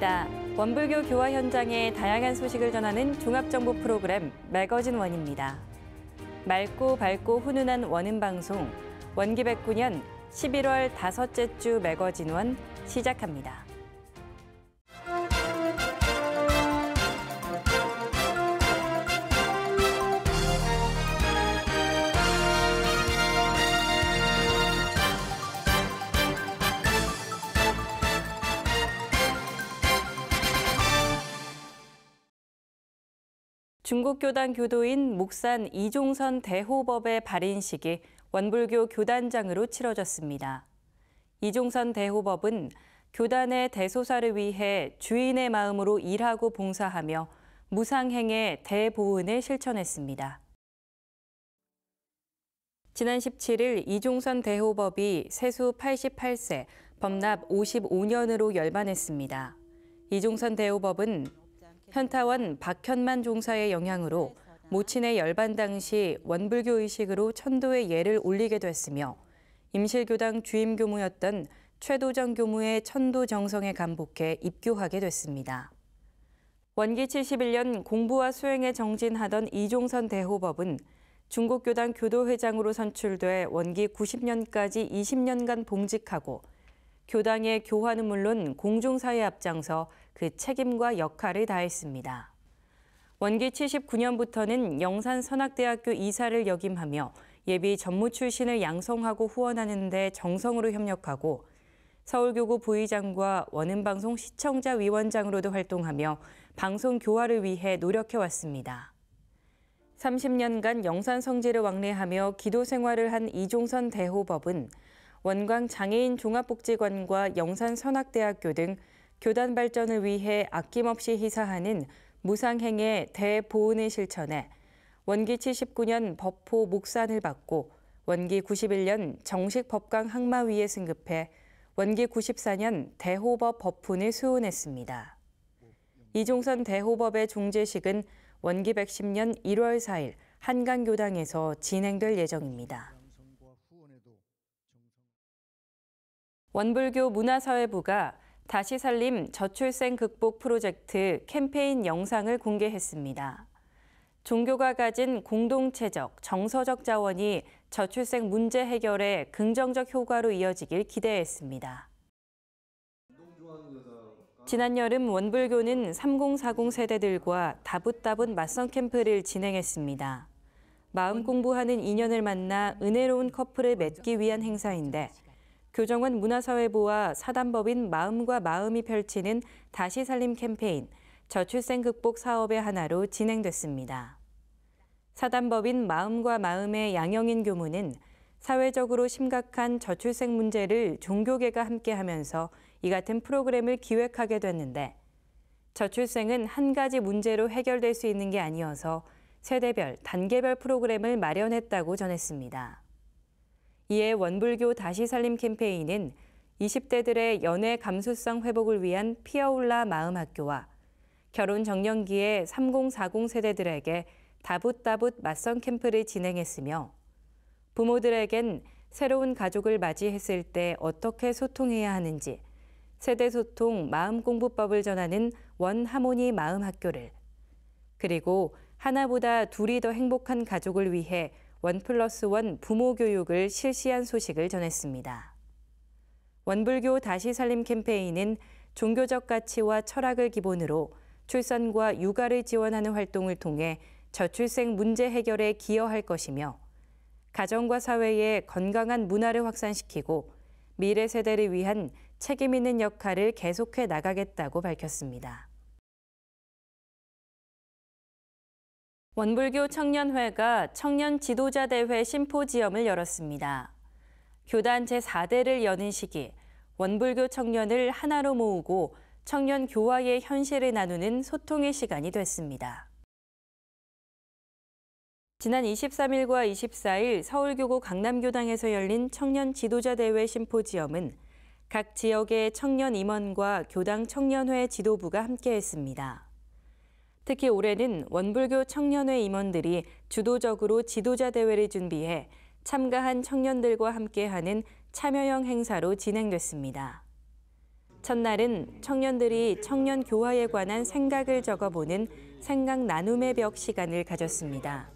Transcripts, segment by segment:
안녕하십니까. 원불교 교화 현장의 다양한 소식을 전하는 종합정보 프로그램 매거진 원입니다. 맑고 밝고 훈훈한 원음 방송 원기 109년 11월 다섯째 주 매거진 원 시작합니다. 중국교단 교도인 목산 이종선 대호법의 발인식이 원불교 교단장으로 치러졌습니다. 이종선 대호법은 교단의 대소사를 위해 주인의 마음으로 일하고 봉사하며 무상행의 대보은을 실천했습니다. 지난 17일 이종선 대호법이 세수 88세, 법납 55년으로 열반했습니다. 이종선 대호법은 현타원 박현만 종사의 영향으로 모친의 열반 당시 원불교 의식으로 천도의 예를 올리게 됐으며 임실교당 주임교무였던 최도정 교무의 천도 정성에 감복해 입교하게 됐습니다. 원기 71년 공부와 수행에 정진하던 이종선 대호법은 중국교당 교도회장으로 선출돼 원기 90년까지 20년간 봉직하고 교당의 교화는 물론 공중사에 앞장서 그 책임과 역할을 다했습니다. 원기 79년부터는 영산선악대학교 이사를 역임하며 예비 전무 출신을 양성하고 후원하는 데 정성으로 협력하고 서울교구 부의장과 원음방송 시청자 위원장으로도 활동하며 방송 교화를 위해 노력해왔습니다. 30년간 영산 성지를 왕래하며 기도 생활을 한 이종선 대호법은 원광 장애인 종합복지관과 영산선악대학교 등 교단 발전을 위해 아낌없이 희사하는 무상행의 대보은을 실천해 원기 79년 법호 목산을 받고 원기 91년 정식 법강 항마위에 승급해 원기 94년 대호법 법훈을 수훈했습니다. 이종선 대호법의 종제식은 원기 110년 1월 4일 한강교당에서 진행될 예정입니다. 원불교 문화사회부가 다시 살림 저출생 극복 프로젝트 캠페인 영상을 공개했습니다. 종교가 가진 공동체적, 정서적 자원이 저출생 문제 해결에 긍정적 효과로 이어지길 기대했습니다. 지난 여름 원불교는 3040 세대들과 다붓다붓 맞선 캠프를 진행했습니다. 마음 공부하는 인연을 만나 은혜로운 커플을 맺기 위한 행사인데 교정원 문화사회부와 사단법인 마음과 마음이 펼치는 다시 살림 캠페인 저출생 극복 사업의 하나로 진행됐습니다. 사단법인 마음과 마음의 양영인 교무는 사회적으로 심각한 저출생 문제를 종교계가 함께하면서 이 같은 프로그램을 기획하게 됐는데 저출생은 한 가지 문제로 해결될 수 있는 게 아니어서 세대별, 단계별 프로그램을 마련했다고 전했습니다. 이에 원불교 다시 살림 캠페인은 20대들의 연애 감수성 회복을 위한 피어올라 마음학교와 결혼 정년기의 3040 세대들에게 다붓다붓 맞선 캠프를 진행했으며 부모들에겐 새로운 가족을 맞이했을 때 어떻게 소통해야 하는지 세대소통 마음공부법을 전하는 원하모니 마음학교를 그리고 하나보다 둘이 더 행복한 가족을 위해 1+1 부모 교육을 실시한 소식을 전했습니다. 원불교 다시 살림 캠페인은 종교적 가치와 철학을 기본으로 출산과 육아를 지원하는 활동을 통해 저출생 문제 해결에 기여할 것이며 가정과 사회에 건강한 문화를 확산시키고 미래 세대를 위한 책임 있는 역할을 계속해 나가겠다고 밝혔습니다. 원불교 청년회가 청년 지도자 대회 심포지엄을 열었습니다. 교단 제4대를 여는 시기 원불교 청년을 하나로 모으고 청년 교화의 현실을 나누는 소통의 시간이 됐습니다. 지난 23일과 24일 서울교구 강남교당에서 열린 청년 지도자 대회 심포지엄은 각 지역의 청년 임원과 교당 청년회 지도부가 함께했습니다. 특히 올해는 원불교 청년회 임원들이 주도적으로 지도자 대회를 준비해 참가한 청년들과 함께하는 참여형 행사로 진행됐습니다. 첫날은 청년들이 청년 교화에 관한 생각을 적어보는 생각 나눔의 벽 시간을 가졌습니다.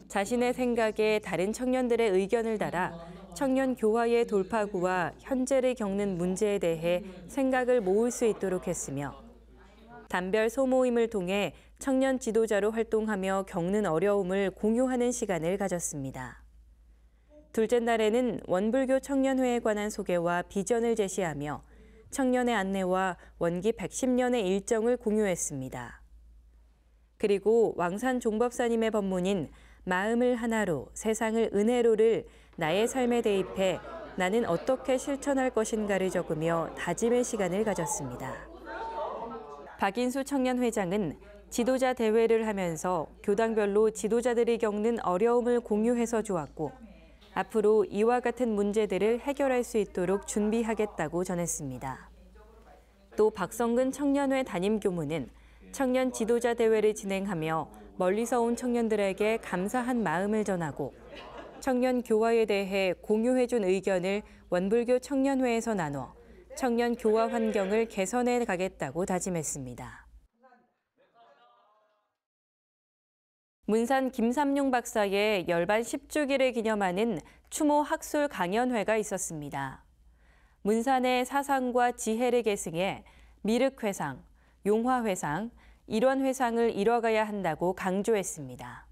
자신의 생각에 다른 청년들의 의견을 달아 청년 교화의 돌파구와 현재를 겪는 문제에 대해 생각을 모을 수 있도록 했으며 단별 소모임을 통해 청년 지도자로 활동하며 겪는 어려움을 공유하는 시간을 가졌습니다. 둘째 날에는 원불교 청년회에 관한 소개와 비전을 제시하며 청년의 안내와 원기 110년의 일정을 공유했습니다. 그리고 왕산 종법사님의 법문인 마음을 하나로 세상을 은혜로를 나의 삶에 대입해 나는 어떻게 실천할 것인가를 적으며 다짐의 시간을 가졌습니다. 박인수 청년회장은 지도자 대회를 하면서 교당별로 지도자들이 겪는 어려움을 공유해서 좋았고 앞으로 이와 같은 문제들을 해결할 수 있도록 준비하겠다고 전했습니다. 또 박성근 청년회 담임 교무는 청년 지도자 대회를 진행하며 멀리서 온 청년들에게 감사한 마음을 전하고 청년 교화에 대해 공유해준 의견을 원불교 청년회에서 나눠 청년 교화 환경을 개선해 가겠다고 다짐했습니다. 문산 김삼룡 박사의 열반 10주기를 기념하는 추모 학술 강연회가 있었습니다. 문산의 사상과 지혜를 계승해 미륵회상, 용화회상, 일원회상을 이뤄가야 한다고 강조했습니다.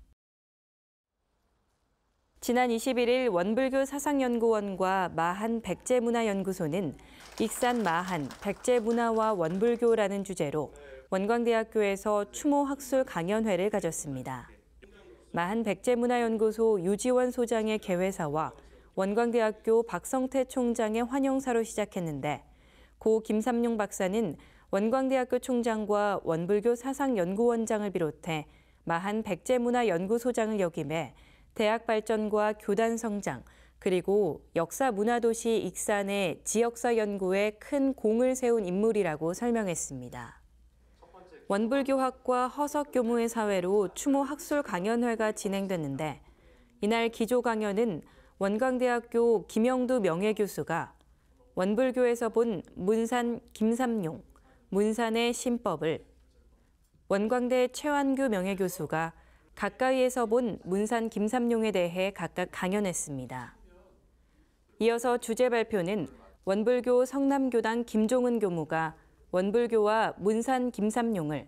지난 21일 원불교 사상연구원과 마한 백제문화연구소는 익산 마한 백제문화와 원불교라는 주제로 원광대학교에서 추모 학술 강연회를 가졌습니다. 마한 백제문화연구소 유지원 소장의 개회사와 원광대학교 박성태 총장의 환영사로 시작했는데 고 김삼룡 박사는 원광대학교 총장과 원불교 사상연구원장을 비롯해 마한 백제문화연구소장을 역임해 대학 발전과 교단 성장, 그리고 역사문화도시 익산의 지역사 연구에 큰 공을 세운 인물이라고 설명했습니다. 원불교학과 허석교무의 사회로 추모 학술 강연회가 진행됐는데 이날 기조 강연은 원광대학교 김영두 명예교수가 원불교에서 본 문산 김삼룡, 문산의 신법을, 원광대 최완규 명예교수가 가까이에서 본 문산 김삼룡에 대해 각각 강연했습니다. 이어서 주제 발표는 원불교 성남교당 김종은 교무가 원불교와 문산 김삼룡을,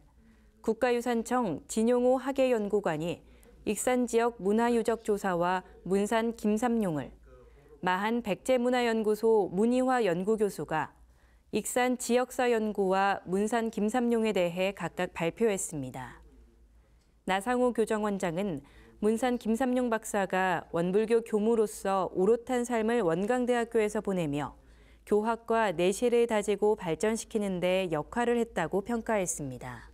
국가유산청 진용호 학예연구관이 익산 지역 문화유적 조사와 문산 김삼룡을, 마한 백제문화연구소 문희화 연구교수가 익산 지역사 연구와 문산 김삼룡에 대해 각각 발표했습니다. 나상호 교정원장은 문산 김삼룡 박사가 원불교 교무로서 오롯한 삶을 원광대학교에서 보내며 교학과 내실을 다지고 발전시키는 데 역할을 했다고 평가했습니다.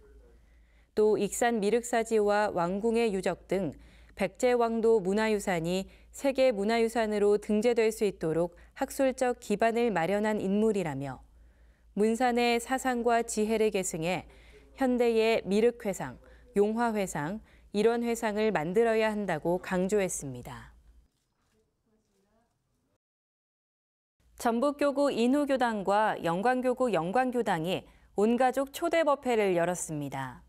또 익산 미륵사지와 왕궁의 유적 등 백제왕도 문화유산이 세계문화유산으로 등재될 수 있도록 학술적 기반을 마련한 인물이라며 문산의 사상과 지혜를 계승해 현대의 미륵회상, 용화회상, 일원회상을 만들어야 한다고 강조했습니다. 전북교구 인후교당과 영광교구 영광교당이 온가족 초대법회를 열었습니다.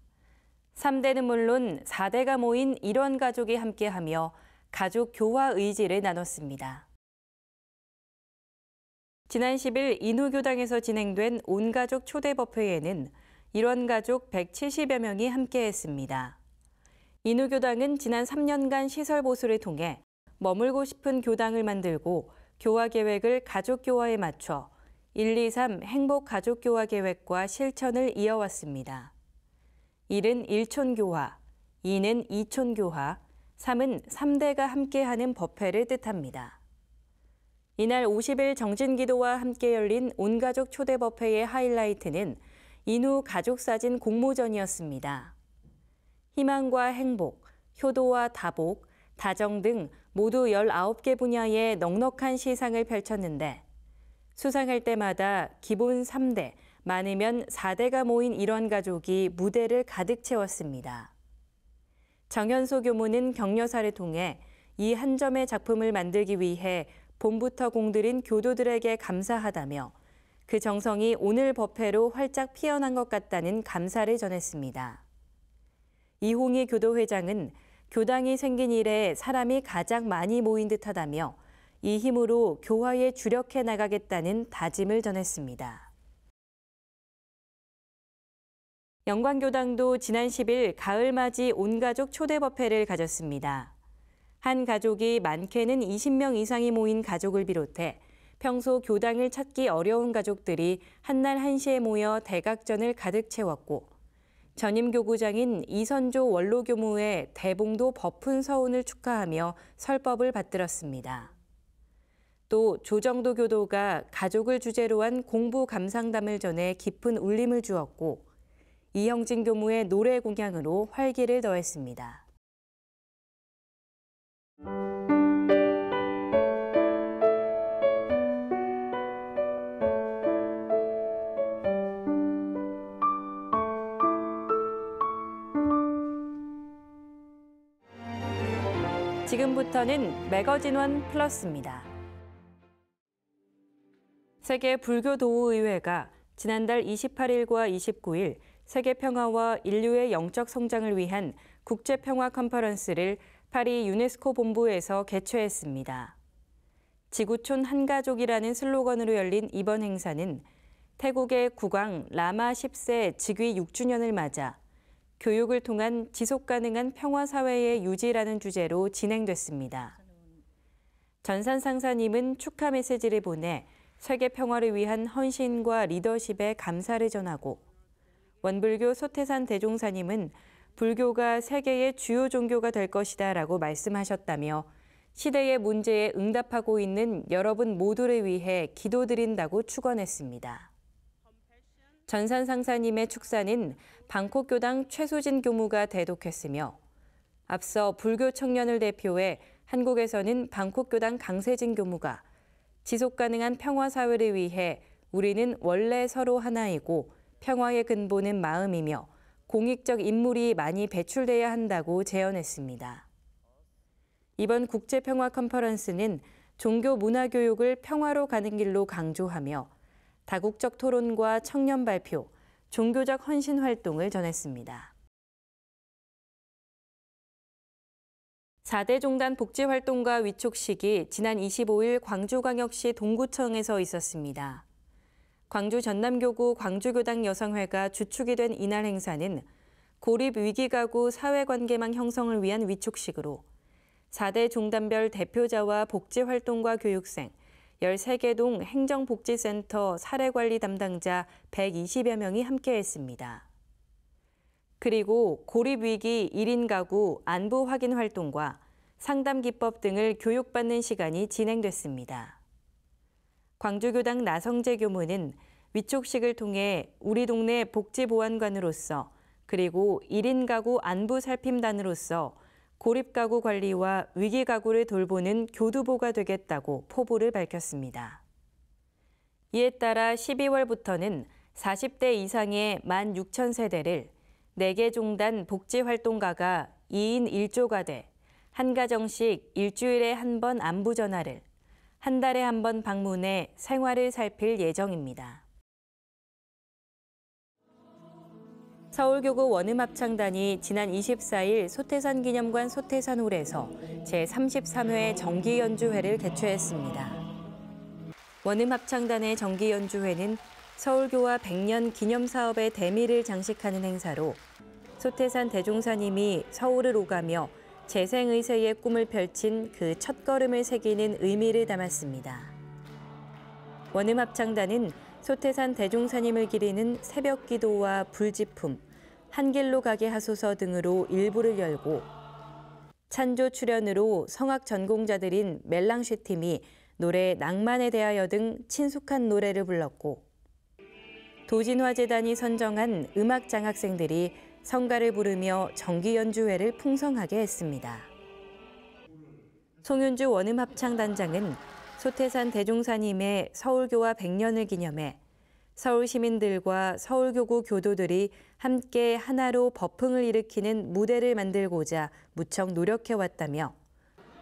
3대는 물론 4대가 모인 일원가족이 함께하며 가족 교화 의지를 나눴습니다. 지난 10일 인후교당에서 진행된 온가족 초대법회에는 일원가족 170여 명이 함께했습니다. 인후교당은 지난 3년간 시설 보수를 통해 머물고 싶은 교당을 만들고 교화 계획을 가족교화에 맞춰 1, 2, 3 행복가족교화 계획과 실천을 이어왔습니다. 1은 일촌교화, 2는 이촌교화, 3은 3대가 함께하는 법회를 뜻합니다. 이날 50일 정진기도와 함께 열린 온가족 초대법회의 하이라이트는 인후 가족사진 공모전이었습니다. 희망과 행복, 효도와 다복, 다정 등 모두 19개 분야의 넉넉한 시상을 펼쳤는데 수상할 때마다 기본 3대, 많으면 4대가 모인 일원가족이 무대를 가득 채웠습니다. 정현소 교무는 격려사를 통해 이 한 점의 작품을 만들기 위해 봄부터 공들인 교도들에게 감사하다며 그 정성이 오늘 법회로 활짝 피어난 것 같다는 감사를 전했습니다. 이홍희 교도회장은 교당이 생긴 이래 사람이 가장 많이 모인 듯하다며 이 힘으로 교화에 주력해 나가겠다는 다짐을 전했습니다. 영광교당도 지난 10일 가을맞이 온가족 초대법회를 가졌습니다. 한 가족이 많게는 20명 이상이 모인 가족을 비롯해 평소 교당을 찾기 어려운 가족들이 한날 한시에 모여 대각전을 가득 채웠고 전임 교구장인 이선조 원로교무의 대봉도 법훈 서훈을 축하하며 설법을 받들었습니다. 또 조정도 교도가 가족을 주제로 한 공부 감상담을 전해 깊은 울림을 주었고 이형진 교무의 노래 공양으로 활기를 더했습니다. 지금부터는 매거진원 플러스입니다. 세계 불교도의회가 지난달 28일과 29일 세계 평화와 인류의 영적 성장을 위한 국제평화 컨퍼런스를 파리 유네스코 본부에서 개최했습니다. 지구촌 한가족이라는 슬로건으로 열린 이번 행사는 태국의 국왕 라마 10세 즉위 6주년을 맞아 교육을 통한 지속가능한 평화사회의 유지라는 주제로 진행됐습니다. 전산 상사님은 축하 메시지를 보내 세계 평화를 위한 헌신과 리더십에 감사를 전하고 원불교 소태산 대종사님은 불교가 세계의 주요 종교가 될 것이다라고 말씀하셨다며 시대의 문제에 응답하고 있는 여러분 모두를 위해 기도드린다고 축원했습니다. 전산 상사님의 축사는 방콕 교당 최수진 교무가 대독했으며 앞서 불교 청년을 대표해 한국에서는 방콕 교당 강세진 교무가 지속가능한 평화사회를 위해 우리는 원래 서로 하나이고 평화의 근본은 마음이며 공익적 인물이 많이 배출돼야 한다고 제언했습니다. 이번 국제평화 컨퍼런스는 종교 문화교육을 평화로 가는 길로 강조하며 다국적 토론과 청년 발표, 종교적 헌신 활동을 전했습니다. 4대 종단 복지활동가 위촉식이 지난 25일 광주광역시 동구청에서 있었습니다. 광주 전남교구 광주교당 여성회가 주축이 된 이날 행사는 고립위기가구 사회관계망 형성을 위한 위촉식으로 4대 종단별 대표자와 복지활동가 교육생, 13개 동 행정복지센터 사례관리 담당자 120여 명이 함께했습니다. 그리고 고립위기 1인 가구 안부 확인 활동과 상담 기법 등을 교육받는 시간이 진행됐습니다. 광주교당 나성재 교무는 위촉식을 통해 우리 동네 복지보안관으로서 그리고 1인 가구 안부 살핌단으로서 고립가구 관리와 위기가구를 돌보는 교두보가 되겠다고 포부를 밝혔습니다. 이에 따라 12월부터는 40대 이상의 16,000세대를 4개 종단 복지활동가가 2인 1조가 돼 한 가정씩 일주일에 한 번 안부 전화를, 한 달에 한 번 방문해 생활을 살필 예정입니다. 서울교구 원음합창단이 지난 24일 소태산 기념관 소태산홀에서 제33회 정기연주회를 개최했습니다. 원음합창단의 정기연주회는 서울교화 100년 기념사업의 대미를 장식하는 행사로 소태산 대종사님이 서울을 오가며 재생의세의 꿈을 펼친 그 첫걸음을 새기는 의미를 담았습니다. 원음합창단은 소태산 대종사님을 기리는 새벽기도와 불지품, 한길로 가게 하소서 등으로 일부를 열고 찬조 출연으로 성악 전공자들인 멜랑쉬 팀이 노래 낭만에 대하여 등 친숙한 노래를 불렀고 도진화재단이 선정한 음악 장학생들이 성가를 부르며 정기연주회를 풍성하게 했습니다. 송윤주 원음합창단장은 소태산 대종사님의 서울교화 100년을 기념해 서울 시민들과 서울교구 교도들이 함께 하나로 법흥을 일으키는 무대를 만들고자 무척 노력해왔다며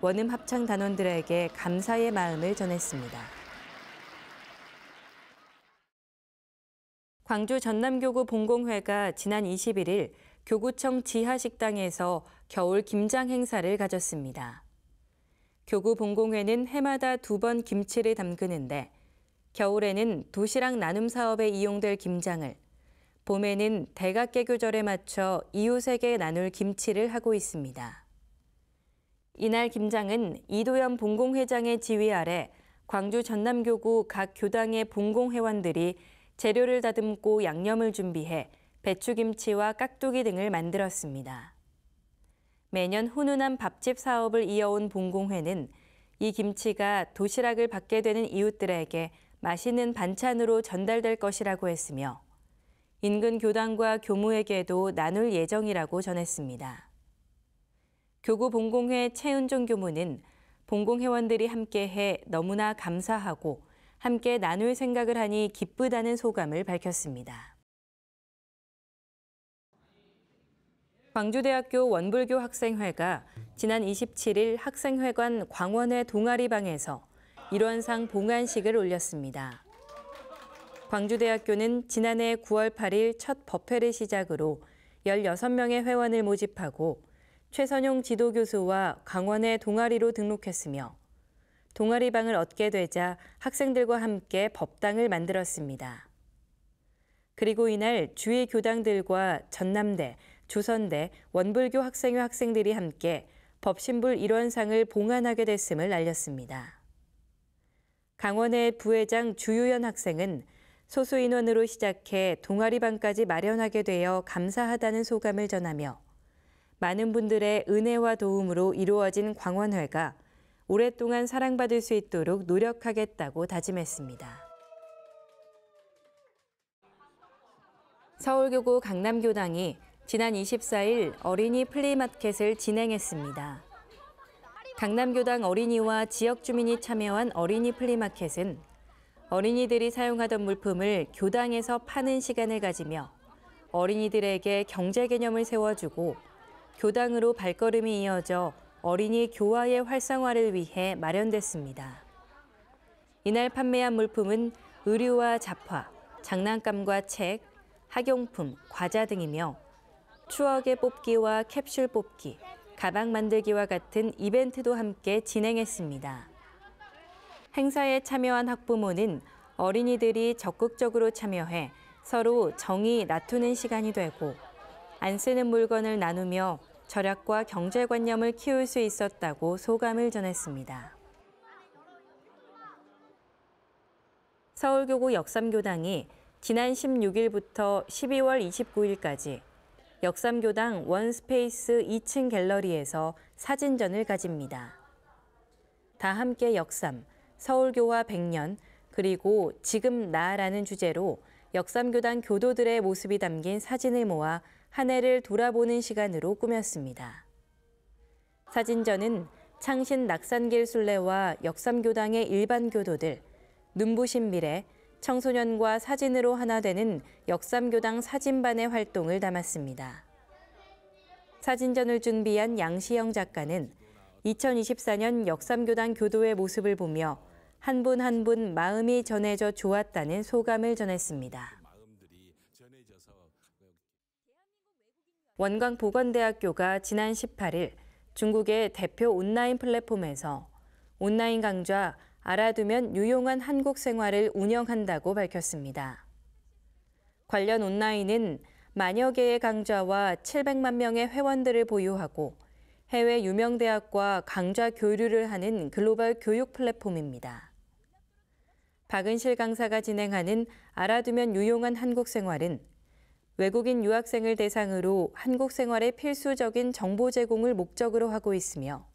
원음합창단원들에게 감사의 마음을 전했습니다. 광주 전남교구 본공회가 지난 21일 교구청 지하식당에서 겨울 김장 행사를 가졌습니다. 교구 본공회는 해마다 2번 김치를 담그는데 겨울에는 도시락 나눔 사업에 이용될 김장을, 봄에는 대각개교절에 맞춰 이웃에게 나눌 김치를 하고 있습니다. 이날 김장은 이도현 본공회장의 지휘 아래 광주 전남교구 각 교당의 본공회원들이 재료를 다듬고 양념을 준비해 배추김치와 깍두기 등을 만들었습니다. 매년 훈훈한 밥집 사업을 이어온 본공회는 이 김치가 도시락을 받게 되는 이웃들에게 맛있는 반찬으로 전달될 것이라고 했으며 인근 교당과 교무에게도 나눌 예정이라고 전했습니다. 교구 본공회 최은종 교무는 본공회원들이 함께해 너무나 감사하고 함께 나눌 생각을 하니 기쁘다는 소감을 밝혔습니다. 광주대학교 원불교 학생회가 지난 27일 학생회관 광원회 동아리방에서 일원상 봉안식을 올렸습니다. 광주대학교는 지난해 9월 8일 첫 법회를 시작으로 16명의 회원을 모집하고 최선용 지도교수와 광원회 동아리로 등록했으며 동아리방을 얻게 되자 학생들과 함께 법당을 만들었습니다. 그리고 이날 주위 교당들과 전남대, 조선대, 원불교 학생회 학생들이 함께 법신불 일원상을 봉안하게 됐음을 알렸습니다. 강원회 부회장 주유연 학생은 소수 인원으로 시작해 동아리방까지 마련하게 되어 감사하다는 소감을 전하며 많은 분들의 은혜와 도움으로 이루어진 광원회가 오랫동안 사랑받을 수 있도록 노력하겠다고 다짐했습니다. 서울교구 강남교당이 지난 24일 어린이 플리마켓을 진행했습니다. 강남교당 어린이와 지역 주민이 참여한 어린이 플리마켓은 어린이들이 사용하던 물품을 교당에서 파는 시간을 가지며 어린이들에게 경제 개념을 세워주고 교당으로 발걸음이 이어져 어린이 교화의 활성화를 위해 마련됐습니다. 이날 판매한 물품은 의류와 잡화, 장난감과 책, 학용품, 과자 등이며 추억의 뽑기와 캡슐 뽑기, 가방 만들기와 같은 이벤트도 함께 진행했습니다. 행사에 참여한 학부모는 어린이들이 적극적으로 참여해 서로 정이 나누는 시간이 되고 안 쓰는 물건을 나누며 절약과 경제관념을 키울 수 있었다고 소감을 전했습니다. 서울교구 역삼교당이 지난 16일부터 12월 29일까지 역삼교당 원스페이스 2층 갤러리에서 사진전을 가집니다. 다 함께 역삼, 서울교화 100년, 그리고 지금 나라는 주제로 역삼교당 교도들의 모습이 담긴 사진을 모아 한 해를 돌아보는 시간으로 꾸몄습니다. 사진전은 창신 낙산길 순례와 역삼교당의 일반 교도들, 눈부신 미래, 청소년과 사진으로 하나 되는 역삼교당 사진반의 활동을 담았습니다. 사진전을 준비한 양시영 작가는 2024년 역삼교당 교도의 모습을 보며 한 분 한 분 마음이 전해져 좋았다는 소감을 전했습니다. 원광보건대학교가 지난 18일 중국의 대표 온라인 플랫폼에서 온라인 강좌 알아두면 유용한 한국 생활을 운영한다고 밝혔습니다. 관련 온라인은 만여 개의 강좌와 700만 명의 회원들을 보유하고 해외 유명 대학과 강좌 교류를 하는 글로벌 교육 플랫폼입니다. 박은실 강사가 진행하는 알아두면 유용한 한국 생활은 외국인 유학생을 대상으로 한국 생활의 필수적인 정보 제공을 목적으로 하고 있으며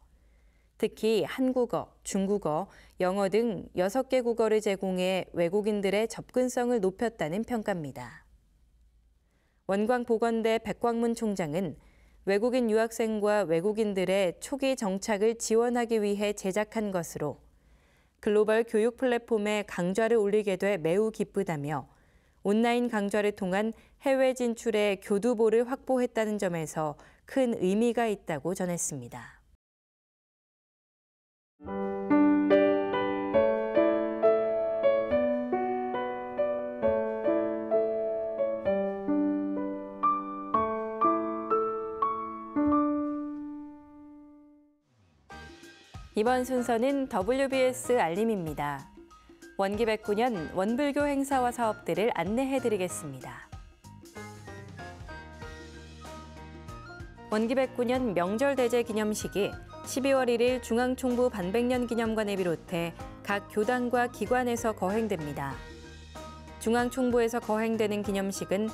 특히 한국어, 중국어, 영어 등 6개 국어를 제공해 외국인들의 접근성을 높였다는 평가입니다. 원광보건대 백광문 총장은 외국인 유학생과 외국인들의 초기 정착을 지원하기 위해 제작한 것으로 글로벌 교육 플랫폼에 강좌를 올리게 돼 매우 기쁘다며 온라인 강좌를 통한 해외 진출의 교두보를 확보했다는 점에서 큰 의미가 있다고 전했습니다. 이번 순서는 WBS 알림입니다. 원기백구년 원불교 행사와 사업들을 안내해드리겠습니다. 원기백구년 명절대제 기념식이 12월 1일 중앙총부 반백년 기념관을 비롯해 각 교단과 기관에서 거행됩니다. 중앙총부에서 거행되는 기념식은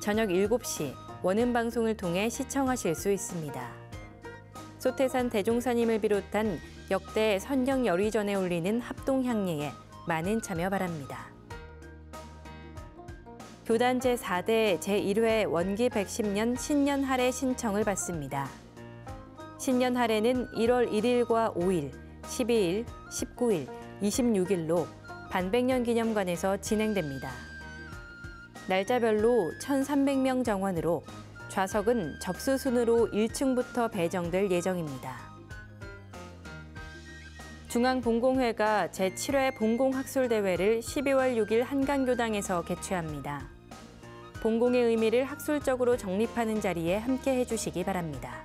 저녁 7시 원음방송을 통해 시청하실 수 있습니다. 소태산 대종사님을 비롯한 역대 선경 열의 전에 올리는 합동향례에 많은 참여 바랍니다. 교단 제4대 제1회 원기 110년 신년 할애 신청을 받습니다. 신년 할애는 1월 1일과 5일, 12일, 19일, 26일로 반백년 기념관에서 진행됩니다. 날짜별로 1,300명 정원으로 좌석은 접수 순으로 1층부터 배정될 예정입니다. 중앙봉공회가 제7회 봉공학술대회를 12월 6일 한강교당에서 개최합니다. 봉공의 의미를 학술적으로 정립하는 자리에 함께 해주시기 바랍니다.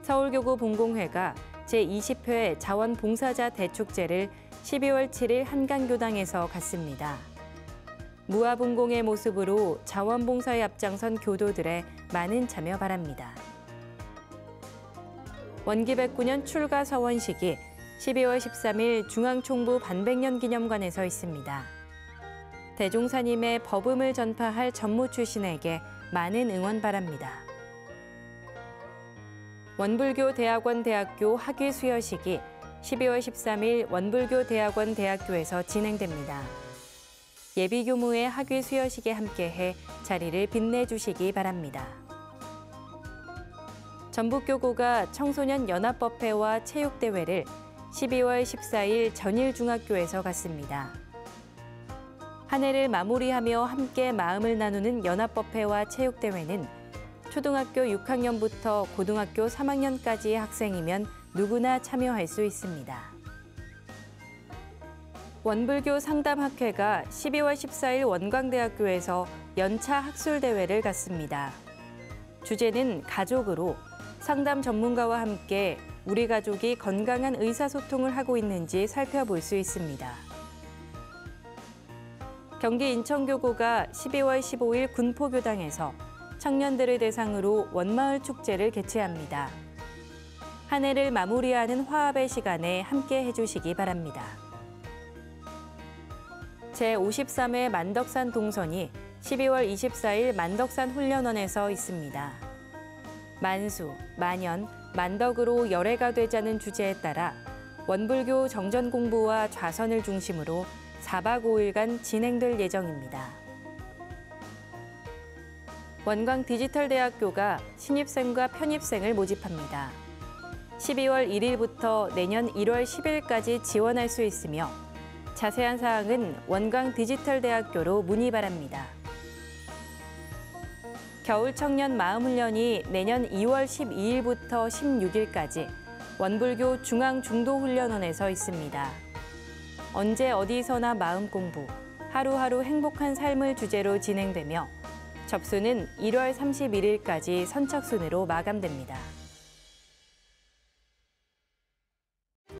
서울교구 봉공회가 제20회 자원봉사자 대축제를 12월 7일 한강교당에서 갖습니다. 무아봉공의 모습으로 자원봉사에 앞장선 교도들의 많은 참여 바랍니다. 원기백구년 출가 서원식이 12월 13일 중앙총부 반백년 기념관에서 있습니다. 대종사님의 법음을 전파할 전무 출신에게 많은 응원 바랍니다. 원불교 대학원 대학교 학위 수여식이 12월 13일 원불교 대학원 대학교에서 진행됩니다. 예비 교무의 학위 수여식에 함께해 자리를 빛내주시기 바랍니다. 전북교구가 청소년 연합법회와 체육대회를 12월 14일 전일중학교에서 갖습니다. 한 해를 마무리하며 함께 마음을 나누는 연합법회와 체육대회는 초등학교 6학년부터 고등학교 3학년까지의 학생이면 누구나 참여할 수 있습니다. 원불교 상담학회가 12월 14일 원광대학교에서 연차 학술대회를 갖습니다. 주제는 가족으로 상담 전문가와 함께 우리 가족이 건강한 의사소통을 하고 있는지 살펴볼 수 있습니다. 경기 인천교구가 12월 15일 군포교당에서 청년들을 대상으로 원마을 축제를 개최합니다. 한 해를 마무리하는 화합의 시간에 함께 해주시기 바랍니다. 제53회 만덕산 동선이 12월 24일 만덕산 훈련원에서 있습니다. 만수, 만연, 만덕으로 열애가 되자는 주제에 따라 원불교 정전 공부와 좌선을 중심으로 4박 5일간 진행될 예정입니다. 원광디지털대학교가 신입생과 편입생을 모집합니다. 12월 1일부터 내년 1월 10일까지 지원할 수 있으며 자세한 사항은 원광디지털대학교로 문의 바랍니다. 겨울청년 마음훈련이 내년 2월 12일부터 16일까지 원불교 중앙중도훈련원에서 있습니다. 언제 어디서나 마음 공부, 하루하루 행복한 삶을 주제로 진행되며 접수는 1월 31일까지 선착순으로 마감됩니다.